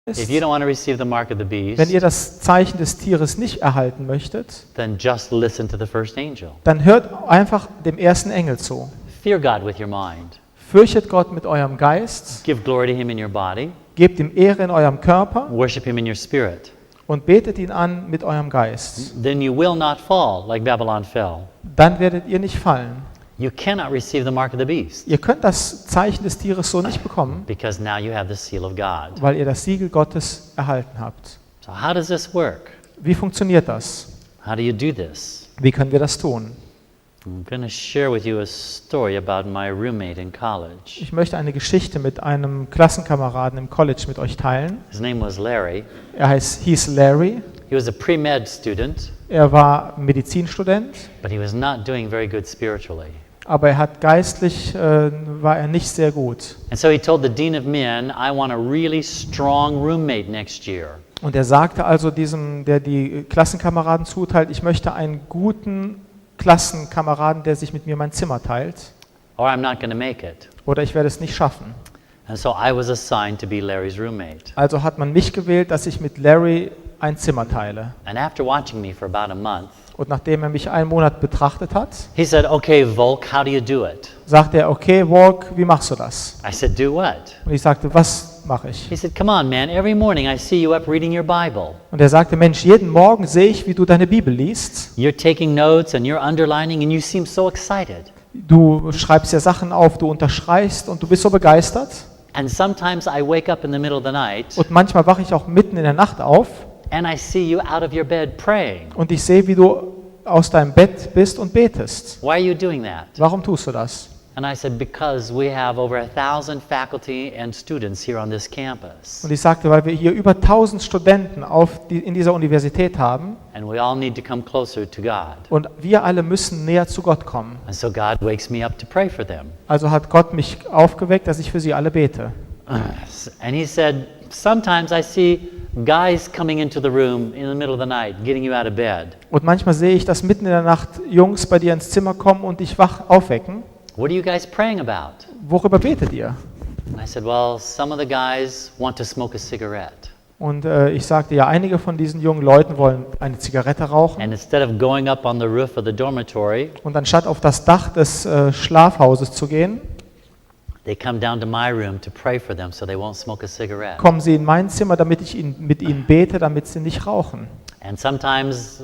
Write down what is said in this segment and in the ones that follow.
If you don't want to receive the mark of the Wenn beast, ihr das Zeichen des Tieres nicht erhalten möchtet, then just listen to the first angel. dann hört einfach dem ersten Engel zu. Fear God with your mind. Fürchtet Gott mit eurem Geist, Give glory to him in your body. gebt ihm Ehre in eurem Körper Worship him in your spirit. und betet ihn an mit eurem Geist. Then you will not fall like Babylon fell. Dann werdet ihr nicht fallen. You cannot receive the mark of the beast Ihr könnt das Zeichen des Tieres so nicht bekommen, because now you have the seal of God. weil ihr das Siegel Gottes erhalten habt. So how does this work? Wie funktioniert das? How do you do this? Wie können wir das tun? I'm going to share with you a story about my roommate in college. Ich möchte eine Geschichte mit einem Klassenkameraden im College mit euch teilen. His name was Larry. Hieß Larry. He was a pre-med student, Er war Medizinstudent, but he was not doing very good spiritually. aber er hat geistlich war er nicht sehr gut. And so he told the dean of men, I want a really strong roommate next year. Und er sagte also diesem, der die Klassenkameraden zuteilt, ich möchte einen guten Klassenkameraden, der sich mit mir mein Zimmer teilt, or I'm not going to make it. oder ich werde es nicht schaffen. And so I was assigned to be Larry's roommate. Also hat man mich gewählt, dass ich mit Larry ein Zimmer teile. And after watching me for about a month, Und nachdem er mich einen Monat betrachtet hat, he said, okay, Volk, how do you do it? sagte er, okay, Volk, wie machst du das? I said, do what? Und ich sagte, was mache ich? He said, come on, man, every morning I see you up reading your Bible. Und er sagte, Mensch, jeden Morgen sehe ich, wie du deine Bibel liest. You're taking notes and you're underlining and you seem so excited. Du schreibst ja Sachen auf, du unterstreichst und du bist so begeistert. And sometimes I wake up in the middle of the night Und manchmal wache ich auch mitten in der Nacht auf and I see you out of your bed praying. und ich sehe, wie du aus deinem Bett bist und betest. Why are you doing that? Warum tust du das? And I said, because we have over 1,000 faculty and students here on this campus. Und ich sagte, weil wir hier über 1000 Studenten in dieser Universität haben And we all need to come closer to God. und wir alle müssen näher zu Gott kommen. And so God wakes me up to pray for them. Also hat Gott mich aufgeweckt, dass ich für sie alle bete. And he said, sometimes I see guys coming into the room in the middle of the night, getting you out of bed. Und manchmal sehe ich, dass mitten in der Nacht Jungs bei dir ins Zimmer kommen und dich wach aufwecken. What are you guys praying about? Worüber betet ihr? And I said, well, some of the guys want to smoke a cigarette. Und ich sagte, ja, einige von diesen jungen Leuten wollen eine Zigarette rauchen. And instead of going up on the roof of the dormitory, Und anstatt auf das Dach des Schlafhauses zu gehen, they come down to my room to pray for them so they won't smoke a cigarette. kommen sie in mein Zimmer, damit ich mit ihnen bete, damit sie nicht rauchen. And sometimes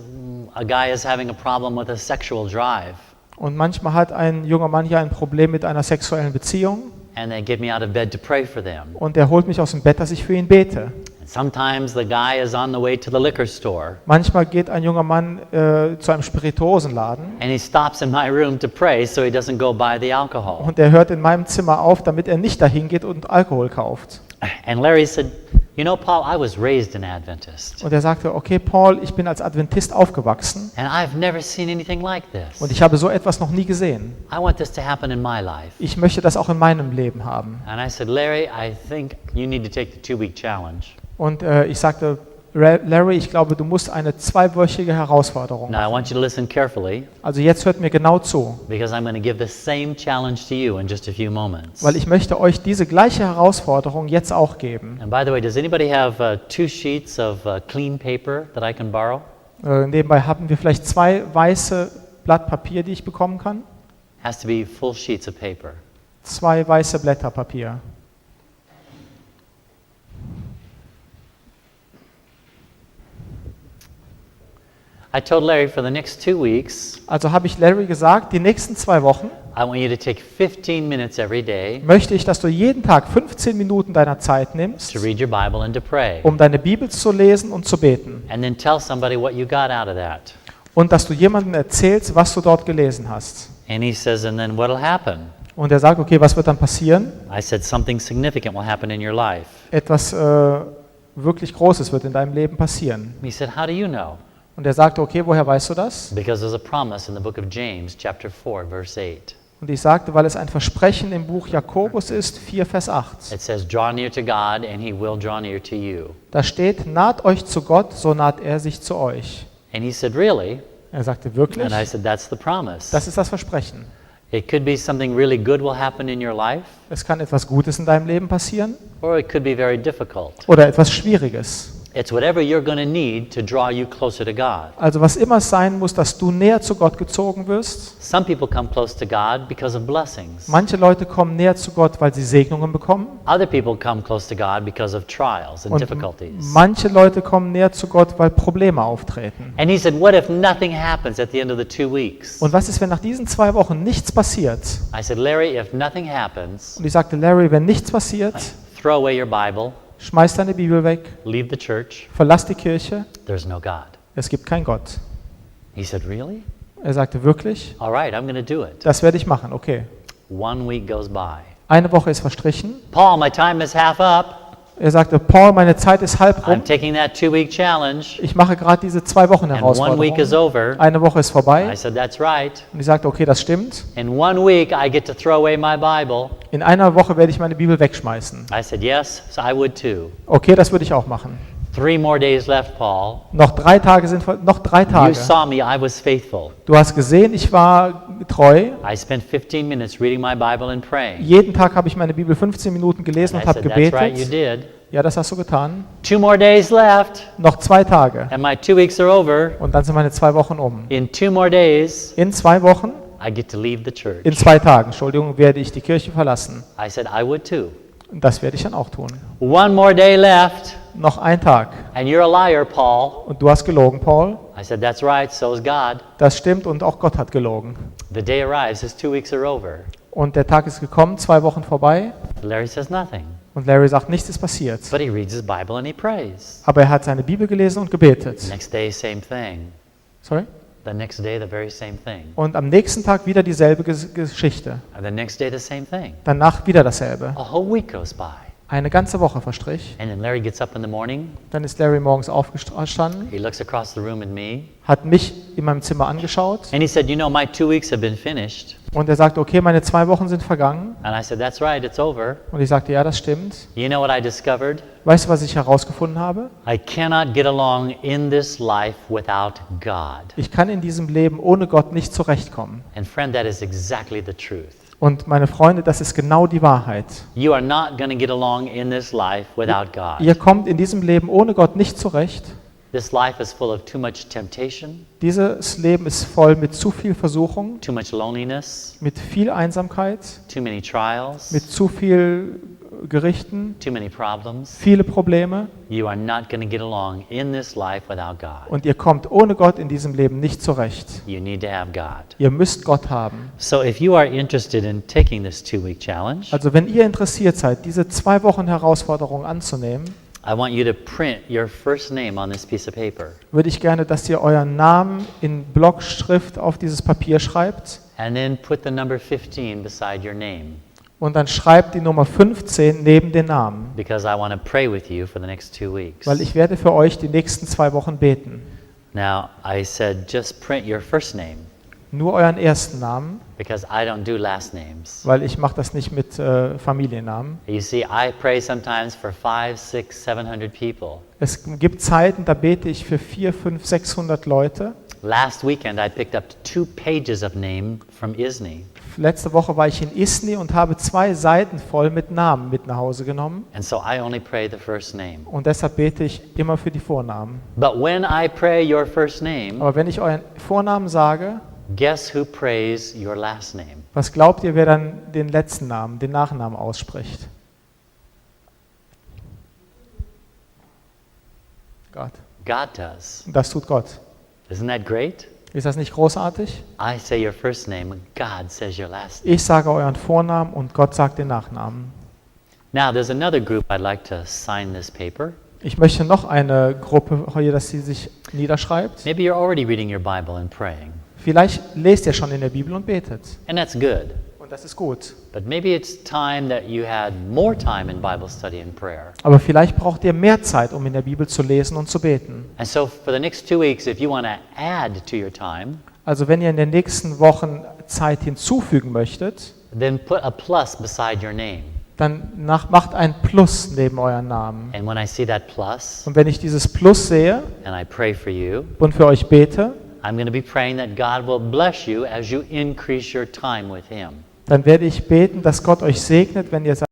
a guy is having a problem with a sexual drive. Und manchmal hat ein junger Mann hier ein Problem mit einer sexuellen Beziehung And they get me out of bed to pray for them. und er holt mich aus dem Bett, dass ich für ihn bete. And sometimes the guy is on the way to the liquor store Manchmal geht ein junger Mann zu einem Spirituosenladen and he stops in my room to pray so he doesn't go buy the alcohol. und er hört in meinem Zimmer auf, damit er nicht dahin geht und Alkohol kauft. And Larry said, you know, Paul, I was raised an Adventist. Und er sagte, okay, Paul, ich bin als Adventist aufgewachsen And I've never seen anything like this. und ich habe so etwas noch nie gesehen. I want this to happen in my life. Ich möchte das auch in meinem Leben haben. And I said, Larry, I think you need to take the 2-week challenge. Und ich sagte, Larry, ich glaube, du musst eine 2-wöchige Herausforderung Now, I machen. want you to listen carefully Also jetzt hört mir genau zu, because I'm going to give the same challenge to you in just a few moments. weil ich möchte euch diese gleiche Herausforderung jetzt auch geben. And by the way, does anybody have 2 sheets of clean paper that I can borrow? Nebenbei haben wir vielleicht 2 weiße Blatt Papier, die ich bekommen kann. Has to be full sheets of paper. 2 weiße Blätter Papier. I told Larry for the next 2 weeks, Also habe ich Larry gesagt, die nächsten 2 Wochen I want you to take 15 minutes every day möchte ich, dass du jeden Tag 15 Minuten deiner Zeit nimmst, to read your Bible and to pray. um deine Bibel zu lesen und zu beten. And then tell somebody what you got out of that. Und dass du jemandem erzählst, was du dort gelesen hast. And he says, and then what'll happen? Und er sagt, okay, was wird dann passieren? I said, something significant will happen in your life. Etwas wirklich Großes wird in deinem Leben passieren. He said, how do you know? Und er sagte, okay, woher weißt du das? Because there's a promise in the book of James, chapter 4, verse 8. Und ich sagte, weil es ein Versprechen im Buch Jakobus ist, 4 Vers 8. It says, draw near to God and he will draw near to you. Da steht, naht euch zu Gott, so naht er sich zu euch. And he said, really? Er sagte, wirklich? And I said, that's the promise. Das ist das Versprechen. It could be something really good will happen in your life, Es kann etwas Gutes in deinem Leben passieren or it could be very difficult. oder etwas Schwieriges. It's whatever you're going to need to draw you closer to God. Also was immer sein muss, dass du näher zu Gott gezogen wirst. Some people come close to God because of blessings. Manche Leute kommen näher zu Gott, weil sie Segnungen bekommen. Other people come close to God because of trials and Und difficulties. manche Leute kommen näher zu Gott, weil Probleme auftreten. And he said, what if nothing happens at the end of the 2 weeks? Und was ist, wenn nach diesen 2 Wochen nichts passiert? I said, Larry, if nothing happens, Und ich sagte, Larry, wenn nichts passiert, throw away your Bible, schmeiß deine Bibel weg, leave the church, verlass die Kirche, there's no God. es gibt keinen Gott. He said, really? Er sagte, wirklich? All right, I'm going to do it. Das werde ich machen, okay. 1 week goes by. Eine Woche ist verstrichen. Paul, my time is half up. Er sagte, Paul, meine Zeit ist halb rum. I'm taking that 2-week challenge, Ich mache gerade diese 2 Wochen and 1 week is Herausforderung. over. Eine Woche ist I vorbei. said, that's right. Und ich sagte, okay, das stimmt. In 1 week, I get to throw away my Bible. In einer Woche werde ich meine Bibel wegschmeißen. I said, yes, so I would too. Okay, das würde ich auch machen. 3 more days left, Paul. Noch 3 Tage sind noch 3 You Tage. saw me, I was faithful. Du hast gesehen, ich war treu. I spent 15 minutes reading my Bible and praying. Jeden Tag habe ich meine Bibel 15 Minuten gelesen And und I habe said, that's right, you gebetet. did. Ja, das hast du getan. 2 more days left, Noch 2 Tage. and my 2 weeks are over. Und dann sind meine 2 Wochen um. In 2 more days, In 2 Wochen, I get to leave the church. in 2 Tagen, Entschuldigung, werde ich die Kirche verlassen. I said, I would too. Und das werde ich dann auch tun. 1 more day left, Noch 1 Tag. and you're a liar, Paul. Und du hast gelogen, Paul. I said, that's right, so is God. Das stimmt und auch Gott hat gelogen. The day arrives, his 2 weeks are over. Und der Tag ist gekommen, 2 Wochen vorbei. Larry says nothing, Und Larry sagt, nichts ist passiert. but he reads his Bible and he prays. Aber er hat seine Bibel gelesen und gebetet. Next day, same thing. Sorry? The next day, the very same thing. Und am nächsten Tag wieder dieselbe Geschichte. And the next day, the same thing. Danach wieder dasselbe. A whole week goes by. Eine ganze Woche verstrich. And then Larry gets up in the morning. Dann ist Larry morgens aufgestanden, He looks across the room at me. hat mich in meinem Zimmer angeschaut And he said, you know, my 2 weeks have been finished. und er sagte, okay, meine 2 Wochen sind vergangen. And I said, that's right, it's over. Und ich sagte, ja, das stimmt. You know what I discovered? Weißt du, was ich herausgefunden habe? I cannot get along in this life without God. Ich kann in diesem Leben ohne Gott nicht zurechtkommen. And friend, that is exactly the truth. Und meine Freunde, das ist genau die Wahrheit. You are not going to get along in this life without God. Ihr kommt in diesem Leben ohne Gott nicht zurecht. This life is full of too much temptation, Dieses Leben ist voll mit zu viel Versuchung, too much loneliness, mit viel Einsamkeit, too many trials, mit zu viel Gerichten, too many problems. viele Probleme. You are not going to get along in this life without God. Und ihr kommt ohne Gott in diesem Leben nicht zurecht. You need to have God. Ihr müsst Gott haben. So if you are interested in taking this 2-week challenge, Also wenn ihr interessiert seid, diese 2 Wochen Herausforderung anzunehmen, I want you to print your first name on this piece of paper. würde ich gerne, dass ihr euren Namen in Blockschrift auf dieses Papier schreibt And then put the number 15 beside your name, und dann schreibt die Nummer 15 neben den Namen, because I want to pray with you for the next 2 weeks. weil ich werde für euch die nächsten 2 Wochen beten. Now, I said just print your first name, Nur euren ersten Namen, because I don't do last names. weil ich mache das nicht mit Familiennamen. You see, I pray sometimes for 500, 600, 700 people. Es gibt Zeiten, da bete ich für 400, 500, 600 Leute. Last weekend, I picked up 2 pages of name from ISNI. Letzte Woche war ich in Isny und habe 2 Seiten voll mit Namen mit nach Hause genommen. And so I only pray the first name. Und deshalb bete ich immer für die Vornamen. But when I pray your first name, Aber wenn ich euren Vornamen sage, guess who prays your last name? was glaubt ihr, wer dann den letzten Namen, den Nachnamen ausspricht? Gott. God does. Das tut Gott. Isn't that great? Ist das nicht großartig? I say your first name, God says your last name. Ich sage euren Vornamen und Gott sagt den Nachnamen. Now, there's another group I'd like to sign this paper. Ich möchte noch eine Gruppe hier, dass sie sich niederschreibt. Maybe you're already reading your Bible and praying, Vielleicht lest ihr schon in der Bibel und betet. and that's good. Und das ist gut. But maybe it's time that you had more time in Bible study and prayer. Aber vielleicht braucht ihr mehr Zeit, um in der Bibel zu lesen und zu beten. And so for the next 2 weeks, if you want to add to your time, Also wenn ihr in den nächsten Wochen Zeit hinzufügen möchtet, then put a plus beside your name. dann macht ein Plus neben euren Namen. And when I see that plus Und wenn ich dieses Plus sehe and I pray for you, und für euch bete, I'm going to be praying that God will bless you as you increase your time with Him. dann werde ich beten, dass Gott euch segnet, wenn ihr